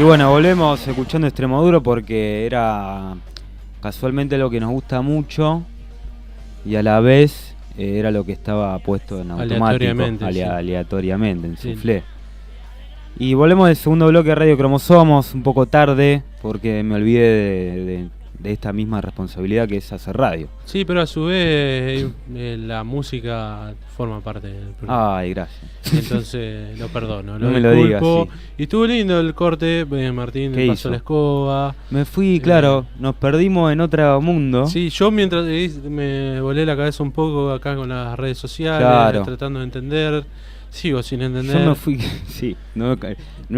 Y bueno, volvemos escuchando Extremoduro porque era casualmente lo que nos gusta mucho y a la vez era lo que estaba puesto en automático, aleatoriamente en suflé. Y volvemos del segundo bloque de Radio Cromosomos, un poco tarde porque me olvidé de esta misma responsabilidad que es hacer radio. Sí, pero a su vez la música forma parte del programa. Ay, gracias. Entonces lo perdono, no me lo digas. Sí. Y estuvo lindo el corte, Martín pasó hizo? la escoba. Me fui, claro, nos perdimos en otro mundo. Sí, yo mientras me volé la cabeza un poco acá con las redes sociales, claro, tratando de entender. Sigo sin entender. Yo me fui, sí, no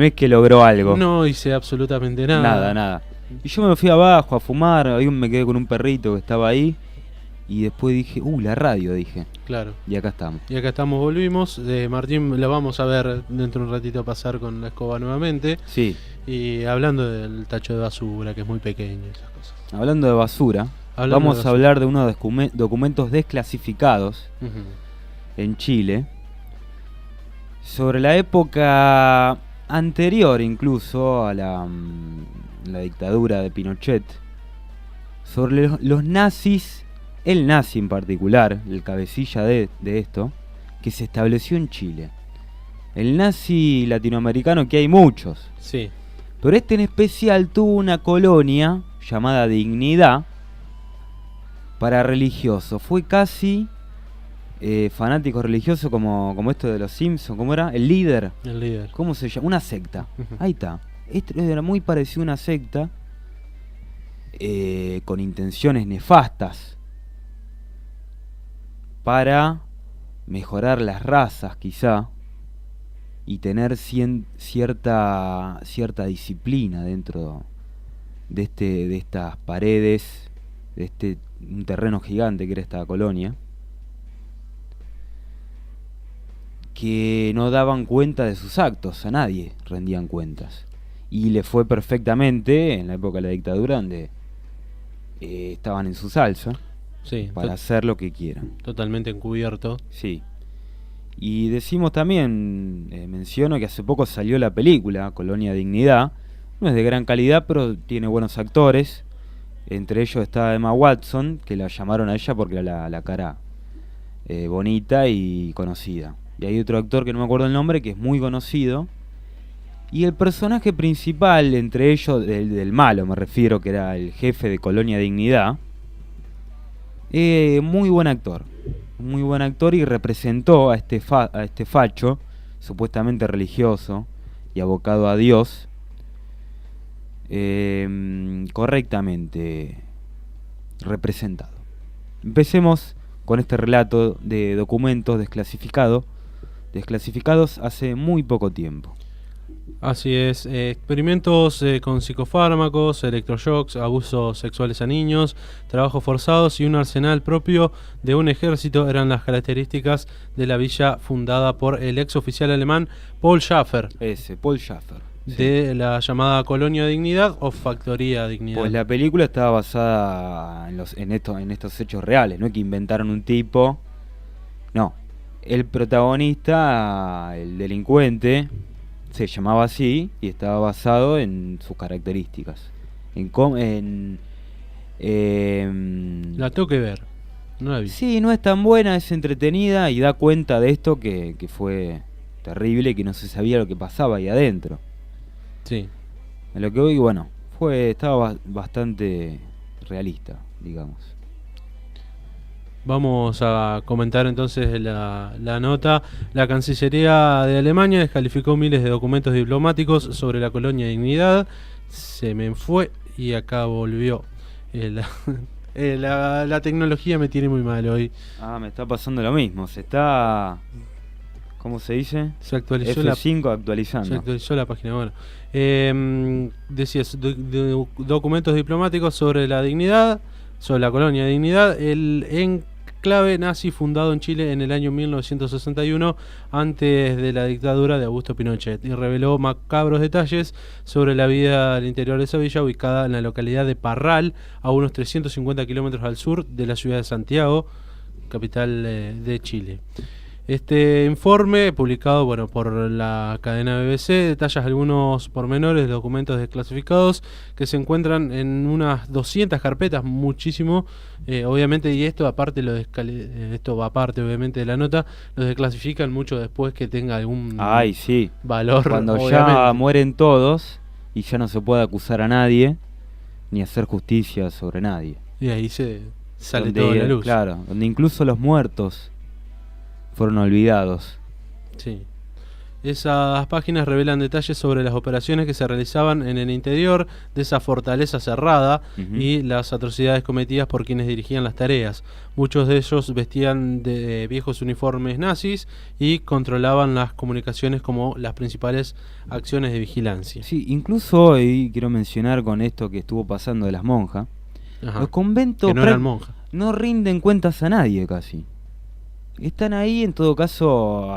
es que logró algo. No hice absolutamente nada. Nada. Y yo me fui abajo a fumar, ahí me quedé con un perrito que estaba ahí. Y después dije, la radio, dije. Claro. Y acá estamos. Volvimos. Martín lo vamos a ver dentro de un ratito pasar con la escoba nuevamente. Sí. Y hablando del tacho de basura, que es muy pequeño, esas cosas. Hablando de basura, vamos a hablar de unos documentos desclasificados en Chile. Sobre la época anterior incluso a la dictadura de Pinochet, sobre los nazis, el nazi en particular, el cabecilla de esto, que se estableció en Chile. El nazi latinoamericano, que hay muchos, sí, pero este en especial tuvo una colonia llamada Dignidad para religiosos. Fue casi fanático religioso como esto de los Simpsons. ¿Cómo era? El líder. ¿Cómo se llama? Una secta. Ahí está. Esto era muy parecido a una secta con intenciones nefastas para mejorar las razas quizá y tener cierta disciplina dentro de estas paredes, de un terreno gigante que era esta colonia, que no daban cuenta de sus actos, a nadie rendían cuentas. Y le fue perfectamente en la época de la dictadura, donde estaban en su salsa, sí, para hacer lo que quieran. Totalmente encubierto. Sí. Y decimos también, menciono que hace poco salió la película Colonia Dignidad. No es de gran calidad, pero tiene buenos actores. Entre ellos está Emma Watson, que la llamaron a ella porque era la cara bonita y conocida. Y hay otro actor que no me acuerdo el nombre, que es muy conocido. Y el personaje principal, entre ellos, del malo me refiero, que era el jefe de Colonia Dignidad, muy buen actor. Muy buen actor, y representó a este facho, supuestamente religioso y abocado a Dios, correctamente representado. Empecemos con este relato de documentos desclasificados hace muy poco tiempo. Así es, experimentos con psicofármacos, electroshocks, abusos sexuales a niños, trabajos forzados y un arsenal propio de un ejército eran las características de la villa fundada por el ex oficial alemán Paul Schaffer. Paul Schaffer. De sí, la llamada Colonia Dignidad o Factoría Dignidad. Pues la película estaba basada en estos hechos reales, no es que inventaron un tipo. No, el protagonista, el delincuente, se llamaba así y estaba basado en sus características. La tengo que ver, no la vi. Sí, no es tan buena, es entretenida y da cuenta de esto que fue terrible y que no se sabía lo que pasaba ahí adentro. Sí. En lo que hoy, bueno, estaba bastante realista, digamos. Vamos a comentar entonces la nota. La Cancillería de Alemania descalificó miles de documentos diplomáticos sobre la Colonia Dignidad. Se me fue y acá volvió. La tecnología me tiene muy mal hoy. Me está pasando lo mismo. ¿Cómo se dice? Se actualizó F5 actualizando. Se actualizó la página. Bueno, decías documentos diplomáticos sobre la dignidad, sobre la Colonia Dignidad, el enclave nazi fundado en Chile en el año 1961 antes de la dictadura de Augusto Pinochet, y reveló macabros detalles sobre la vida al interior de esa villa ubicada en la localidad de Parral, a unos 350 kilómetros al sur de la ciudad de Santiago, capital de Chile. Este informe, publicado por la cadena BBC, detalla algunos pormenores de documentos desclasificados que se encuentran en unas 200 carpetas, muchísimo, obviamente, y esto aparte esto va aparte obviamente de la nota, lo desclasifican mucho después que tenga algún valor. Cuando ya mueren todos y ya no se puede acusar a nadie ni hacer justicia sobre nadie. Y ahí se sale toda la luz. Claro, donde incluso los muertos fueron olvidados. Sí. Esas páginas revelan detalles sobre las operaciones que se realizaban en el interior de esa fortaleza cerrada y las atrocidades cometidas por quienes dirigían las tareas. Muchos de ellos vestían de viejos uniformes nazis y controlaban las comunicaciones como las principales acciones de vigilancia. Sí, incluso hoy quiero mencionar con esto que estuvo pasando de las monjas. Los conventos que no eran monjas. No rinden cuentas a nadie casi. Están ahí, en todo caso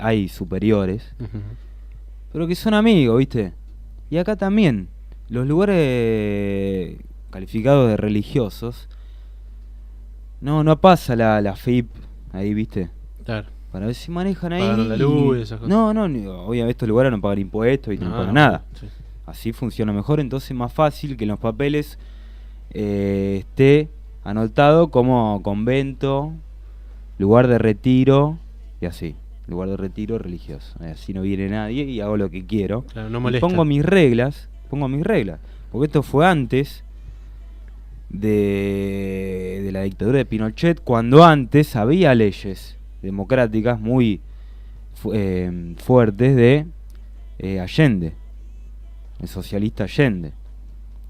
hay superiores, pero que son amigos, ¿viste? Y acá también, los lugares calificados de religiosos, no pasa la FIP ahí, ¿viste? Claro. Para ver si manejan ahí. Pagaron la luz y esas cosas. No, obviamente estos lugares no pagan impuestos y no pagan nada. Sí. Así funciona mejor, entonces es más fácil que en los papeles esté anotado como convento, lugar de retiro y así, lugar de retiro religioso. Así no viene nadie y hago lo que quiero. Claro, no molesta. Pongo mis reglas, porque esto fue antes de la dictadura de Pinochet, cuando antes había leyes democráticas muy fuertes de Allende, el socialista Allende.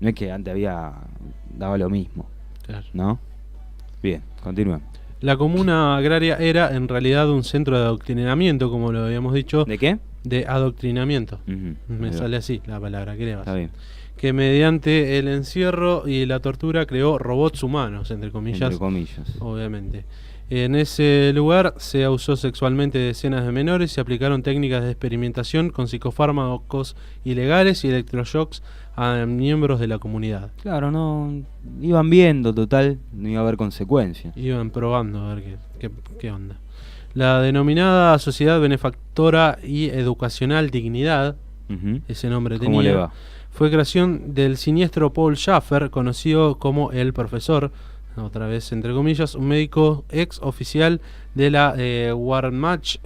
No es que antes daba lo mismo, claro. ¿No? Bien, continuemos. La comuna agraria era en realidad un centro de adoctrinamiento, como lo habíamos dicho. ¿De qué? De adoctrinamiento. Me sale así la palabra, ¿qué le vas? Está bien. Que mediante el encierro y la tortura creó robots humanos, entre comillas. Entre comillas. Obviamente. En ese lugar se abusó sexualmente de decenas de menores, se aplicaron técnicas de experimentación con psicofármacos ilegales y electroshocks a miembros de la comunidad. Claro, no iban viendo, total, no iba a haber consecuencias. Iban probando a ver qué onda. La denominada Sociedad Benefactora y Educacional Dignidad, ese nombre tenía. ¿Cómo le va? Fue creación del siniestro Paul Schaffer, conocido como el profesor, otra vez entre comillas, un médico ex oficial de la Wehrmacht,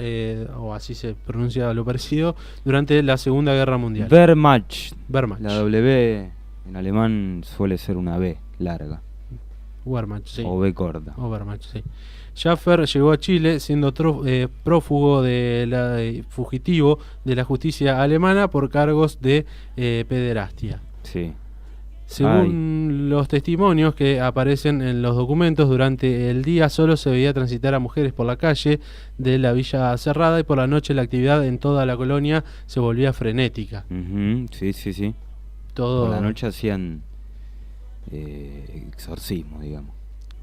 o así se pronuncia lo parecido, durante la Segunda Guerra Mundial. Wehrmacht. Wehrmacht. La W en alemán suele ser una B larga. Wehrmacht, sí. O B corta. O Wehrmacht, sí. Schaffer llegó a Chile siendo prófugo fugitivo de la justicia alemana por cargos de pederastia. Sí. Según los testimonios que aparecen en los documentos, durante el día solo se veía transitar a mujeres por la calle de la Villa Cerrada y por la noche la actividad en toda la colonia se volvía frenética. Sí. Todo por la noche hacían exorcismo, digamos.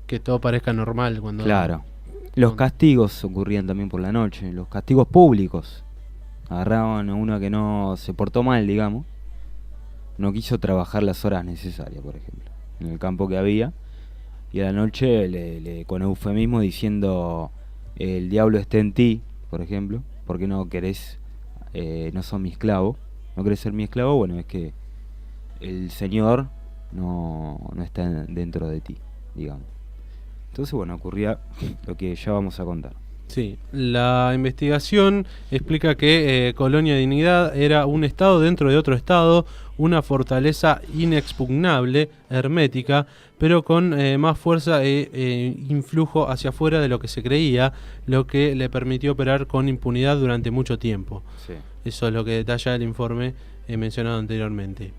Que todo parezca normal cuando... Claro. Los castigos ocurrían también por la noche, los castigos públicos. Agarraban a uno que no se portó mal, digamos. No quiso trabajar las horas necesarias, por ejemplo, en el campo que había, y a la noche le con eufemismo diciendo el diablo está en ti, por ejemplo, porque no querés, no sos mi esclavo, no querés ser mi esclavo, bueno, es que el Señor no está dentro de ti, digamos. Entonces, bueno, ocurría lo que ya vamos a contar. Sí, la investigación explica que Colonia Dignidad era un estado dentro de otro estado, una fortaleza inexpugnable, hermética, pero con más fuerza e influjo hacia afuera de lo que se creía, lo que le permitió operar con impunidad durante mucho tiempo. Sí. Eso es lo que detalla el informe mencionado anteriormente.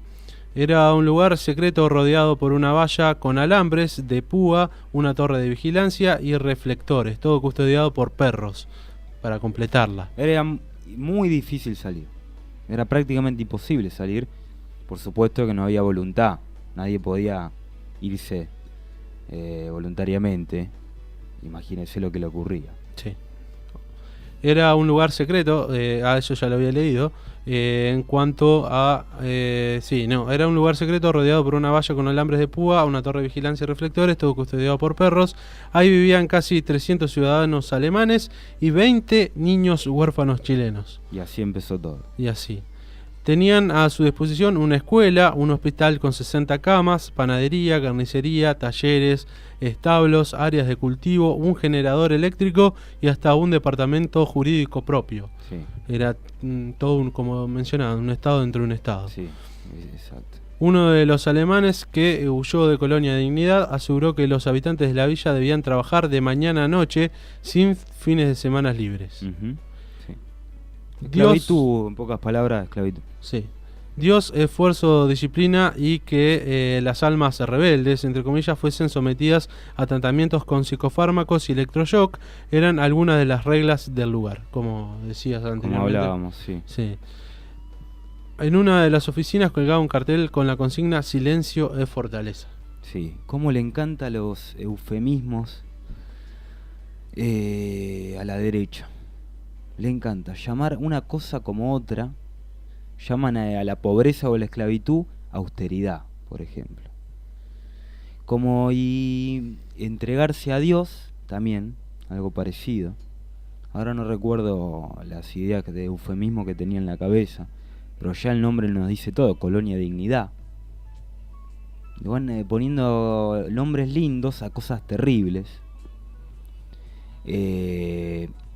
Era un lugar secreto rodeado por una valla con alambres de púa, una torre de vigilancia y reflectores, todo custodiado por perros para completarla. Era muy difícil salir, era prácticamente imposible salir, por supuesto que no había voluntad, nadie podía irse voluntariamente, imagínense lo que le ocurría. Sí. Era un lugar secreto, eso ya lo había leído. En cuanto a... era un lugar secreto rodeado por una valla con alambres de púa, una torre de vigilancia y reflectores, todo custodiado por perros. Ahí vivían casi 300 ciudadanos alemanes y 20 niños huérfanos chilenos. Y así empezó todo. Y así. Tenían a su disposición una escuela, un hospital con 60 camas, panadería, carnicería, talleres, establos, áreas de cultivo, un generador eléctrico y hasta un departamento jurídico propio. Sí. Era todo, como mencionaba, un estado dentro de un estado. Sí, exacto. Uno de los alemanes que huyó de Colonia Dignidad aseguró que los habitantes de la villa debían trabajar de mañana a noche sin fines de semana libres. Uh-huh. Sí. Dios, esclavitud, en pocas palabras, esclavitud. Sí. Dios, esfuerzo, disciplina y que las almas rebeldes, entre comillas, fuesen sometidas a tratamientos con psicofármacos y electroshock, eran algunas de las reglas del lugar, como decías anteriormente. Como hablábamos, sí. Sí. En una de las oficinas colgaba un cartel con la consigna "Silencio es fortaleza". Sí, cómo le encantan los eufemismos a la derecha. Le encanta llamar una cosa como otra. Llaman a la pobreza o la esclavitud austeridad, por ejemplo. Como y entregarse a Dios, también, algo parecido. Ahora no recuerdo las ideas de eufemismo que tenía en la cabeza, pero ya el nombre nos dice todo, Colonia Dignidad. Le van poniendo nombres lindos a cosas terribles.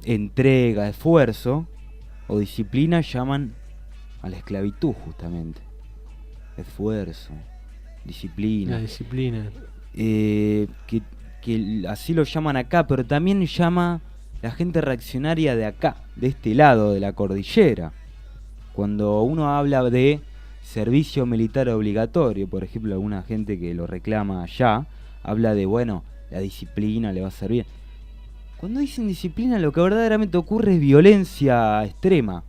Entrega, esfuerzo o disciplina llaman a la esclavitud, justamente. Esfuerzo, disciplina. La disciplina. Que así lo llaman acá, pero también llama la gente reaccionaria de acá, de este lado de la cordillera. Cuando uno habla de servicio militar obligatorio, por ejemplo, alguna gente que lo reclama allá, habla de, bueno, la disciplina le va a servir. Cuando dicen disciplina, lo que verdaderamente ocurre es violencia extrema.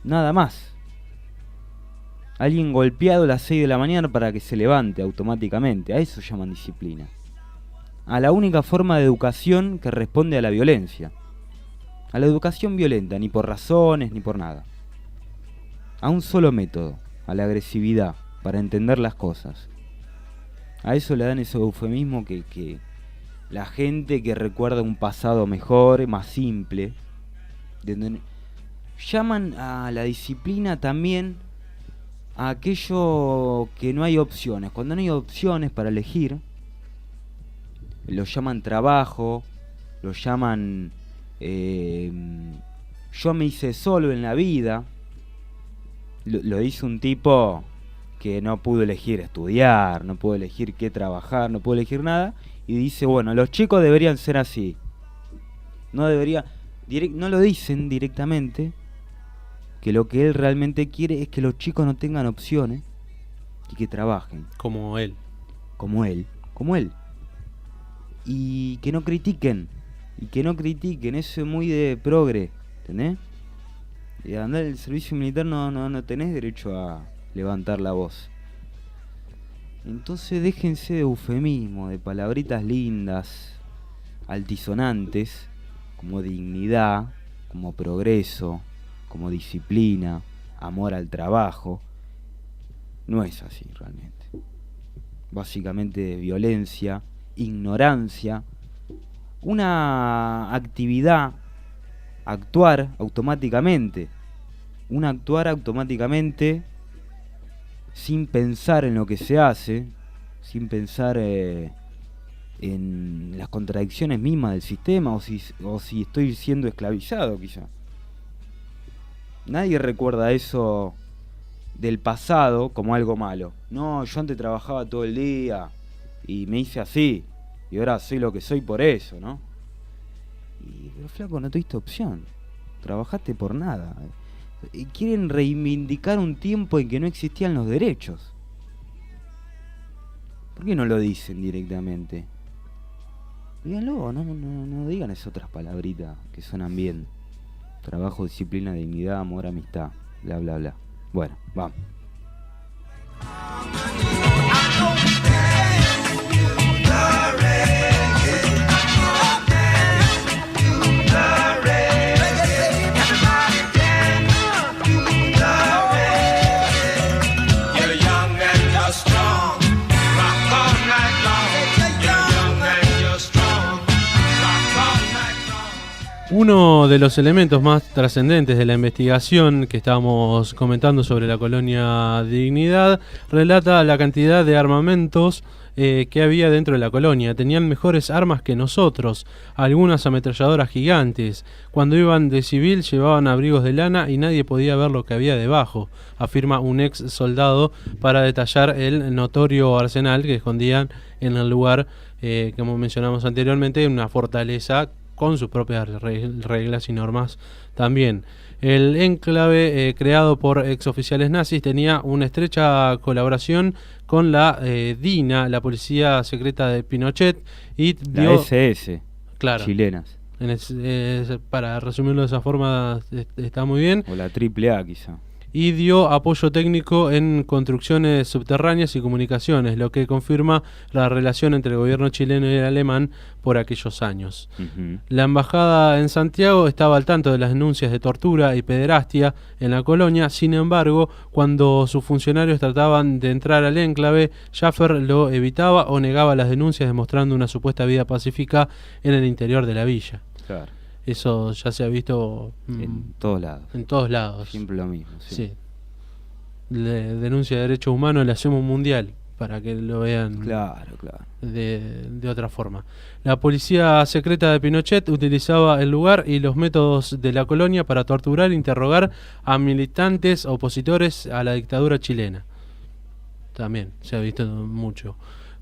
Nada más. Alguien golpeado a las 6 de la mañana para que se levante automáticamente. A eso llaman disciplina. A la única forma de educación que responde a la violencia. A la educación violenta, ni por razones ni por nada. A un solo método, a la agresividad, para entender las cosas. A eso le dan ese eufemismo que la gente que recuerda un pasado mejor, más simple. Llaman a la disciplina también a aquello que no hay opciones. Cuando no hay opciones para elegir, lo llaman trabajo, lo llaman yo me hice solo en la vida. Lo dice un tipo que no pudo elegir estudiar, no pudo elegir qué trabajar, no pudo elegir nada, y dice, bueno, los chicos deberían ser así. No lo dicen directamente, que lo que él realmente quiere es que los chicos no tengan opciones y que trabajen. Como él. Como él. Y que no critiquen. Eso es muy de progre, ¿entendés? Y andar en el servicio militar no tenés derecho a levantar la voz. Entonces déjense de eufemismo, de palabritas lindas, altisonantes, como dignidad, como progreso, como disciplina, amor al trabajo. No es así realmente. Básicamente violencia, ignorancia, una actividad, actuar automáticamente, sin pensar en lo que se hace, sin pensar en las contradicciones mismas del sistema, o si estoy siendo esclavizado quizá. Nadie recuerda eso del pasado como algo malo. No, yo antes trabajaba todo el día y me hice así, y ahora soy lo que soy por eso, ¿no? Pero flaco, no tuviste opción, trabajaste por nada. Quieren reivindicar un tiempo en que no existían los derechos. ¿Por qué no lo dicen directamente? Díganlo, no digan esas otras palabritas que suenan bien. Trabajo, disciplina, dignidad, amor, amistad, bla bla bla. Bueno, vamos. Uno de los elementos más trascendentes de la investigación que estábamos comentando sobre la colonia Dignidad relata la cantidad de armamentos que había dentro de la colonia. Tenían mejores armas que nosotros, algunas ametralladoras gigantes. Cuando iban de civil llevaban abrigos de lana y nadie podía ver lo que había debajo, afirma un ex soldado para detallar el notorio arsenal que escondían en el lugar, como mencionamos anteriormente, una fortaleza con sus propias reglas y normas también. El enclave creado por exoficiales nazis tenía una estrecha colaboración con la DINA, la policía secreta de Pinochet, y dio, la SS, claro, chilenas. Para resumirlo de esa forma está muy bien. O la AAA quizá. Y dio apoyo técnico en construcciones subterráneas y comunicaciones, lo que confirma la relación entre el gobierno chileno y el alemán por aquellos años. La embajada en Santiago estaba al tanto de las denuncias de tortura y pederastia en la colonia. Sin embargo, cuando sus funcionarios trataban de entrar al enclave, Schaffer lo evitaba o negaba las denuncias, demostrando una supuesta vida pacífica en el interior de la villa. Claro. Eso ya se ha visto en todos lados. En todos lados. Siempre lo mismo. Sí. Denuncia de derechos humanos le hacemos un mundial para que lo vean. Claro. De otra forma. La policía secreta de Pinochet utilizaba el lugar y los métodos de la colonia para torturar e interrogar a militantes opositores a la dictadura chilena. También se ha visto mucho.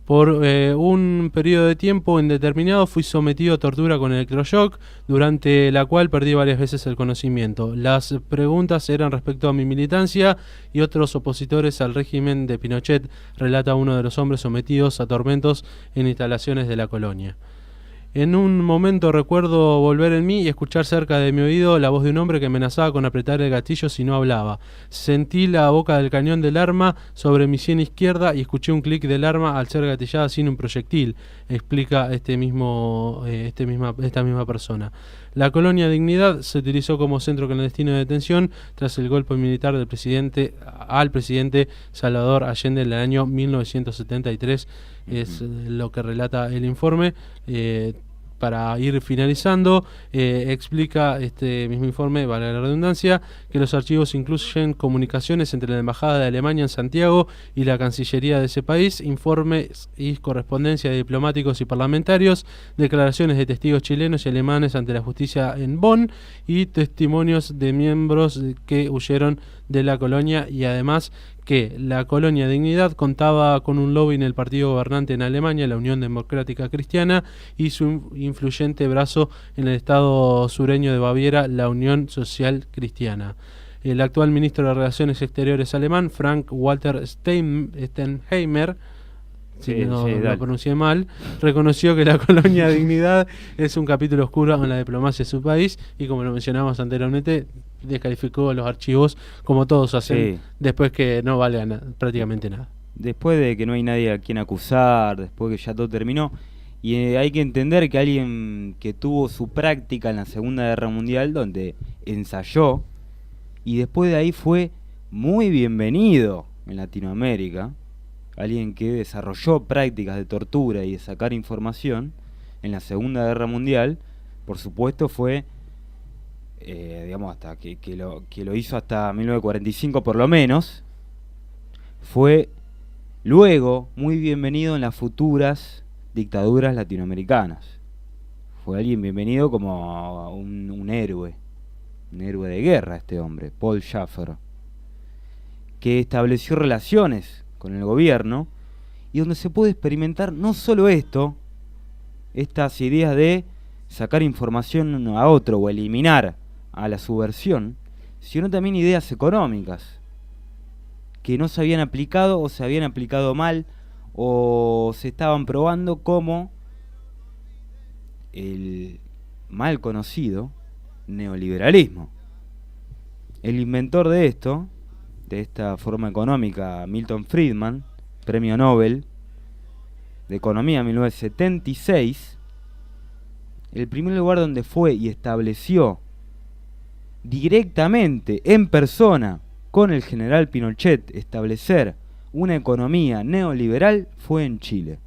Por un periodo de tiempo indeterminado fui sometido a tortura con electroshock, durante la cual perdí varias veces el conocimiento. Las preguntas eran respecto a mi militancia y otros opositores al régimen de Pinochet, relata uno de los hombres sometidos a tormentos en instalaciones de la colonia. En un momento recuerdo volver en mí y escuchar cerca de mi oído la voz de un hombre que amenazaba con apretar el gatillo si no hablaba. Sentí la boca del cañón del arma sobre mi sien izquierda y escuché un clic del arma al ser gatillada sin un proyectil, explica esta misma persona. La colonia Dignidad se utilizó como centro clandestino de detención tras el golpe militar del presidente Salvador Allende en el año 1973. Es lo que relata el informe. Para ir finalizando, explica este mismo informe, vale la redundancia, que los archivos incluyen comunicaciones entre la Embajada de Alemania en Santiago y la Cancillería de ese país, informes y correspondencia de diplomáticos y parlamentarios, declaraciones de testigos chilenos y alemanes ante la justicia en Bonn y testimonios de miembros que huyeron de la colonia, y además que la colonia Dignidad contaba con un lobby en el partido gobernante en Alemania, la Unión Democrática Cristiana, y su influyente brazo en el estado sureño de Baviera, la Unión Social Cristiana. El actual ministro de Relaciones Exteriores alemán, Frank-Walter Steinheimer, si no lo pronuncié mal, reconoció que la colonia Dignidad es un capítulo oscuro en la diplomacia de su país y, como lo mencionamos anteriormente, descalificó los archivos como todos hacen después que no vale prácticamente nada. Después de que no hay nadie a quien acusar, después que ya todo terminó. Y hay que entender que alguien que tuvo su práctica en la Segunda Guerra Mundial, donde ensayó, y después de ahí fue muy bienvenido en Latinoamérica, alguien que desarrolló prácticas de tortura y de sacar información en la Segunda Guerra Mundial, por supuesto fue, hasta que lo hizo hasta 1945 por lo menos, fue luego muy bienvenido en las futuras dictaduras latinoamericanas. Fue alguien bienvenido como un héroe de guerra este hombre, Paul Schaffer, que estableció relaciones con el gobierno y donde se puede experimentar no solo estas ideas de sacar información a otro o eliminar a la subversión, sino también ideas económicas que no se habían aplicado o se habían aplicado mal o se estaban probando, como el mal conocido neoliberalismo. El inventor de esta forma económica, Milton Friedman, premio Nobel de Economía en 1976, el primer lugar donde fue y estableció directamente, en persona, con el general Pinochet, establecer una economía neoliberal fue en Chile.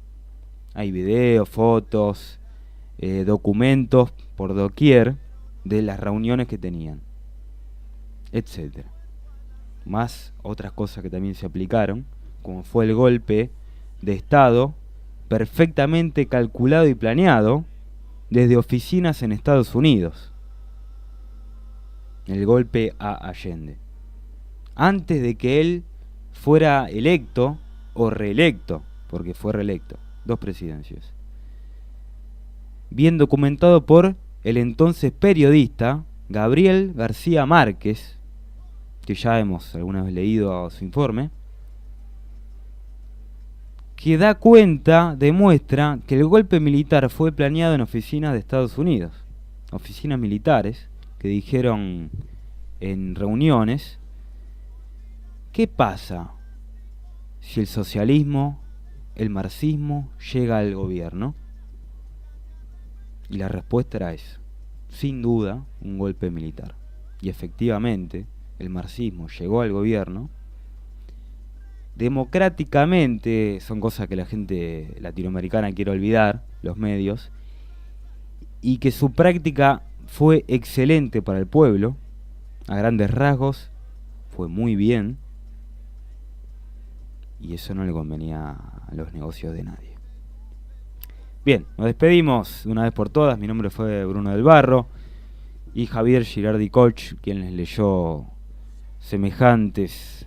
Hay videos, fotos, documentos por doquier de las reuniones que tenían, etcétera. Más otras cosas que también se aplicaron, como fue el golpe de Estado, perfectamente calculado y planeado desde oficinas en Estados Unidos. El golpe a Allende. Antes de que él fuera electo o reelecto, porque fue reelecto, 2 presidencias. Bien documentado por el entonces periodista Gabriel García Márquez, que ya hemos alguna vez leído su informe, que da cuenta, demuestra que el golpe militar fue planeado en oficinas de Estados Unidos, oficinas militares, que dijeron en reuniones: ¿qué pasa si el socialismo, el marxismo llega al gobierno? Y la respuesta era eso, sin duda, un golpe militar. Y efectivamente, el marxismo llegó al gobierno democráticamente. Son cosas que la gente latinoamericana quiere olvidar, los medios, y que su práctica fue excelente para el pueblo, a grandes rasgos, fue muy bien, y eso no le convenía a los negocios de nadie. Bien, nos despedimos de una vez por todas. Mi nombre fue Bruno del Barro y Javier Girardi Koch, quien les leyó semejantes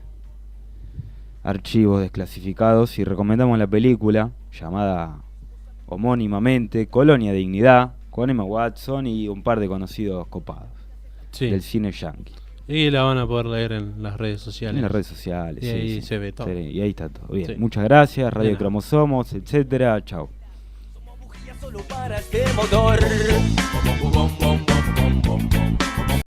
archivos desclasificados, y recomendamos la película llamada homónimamente Colonia Dignidad, con Emma Watson y un par de conocidos copados del cine yankee. Y la van a poder leer en las redes sociales. En las redes sociales, y ahí se ve todo. Sí, y ahí está todo. Bien, Sí. muchas gracias, Radio Cromosomos, etcétera. Chao. Somos bujías solo para este motor.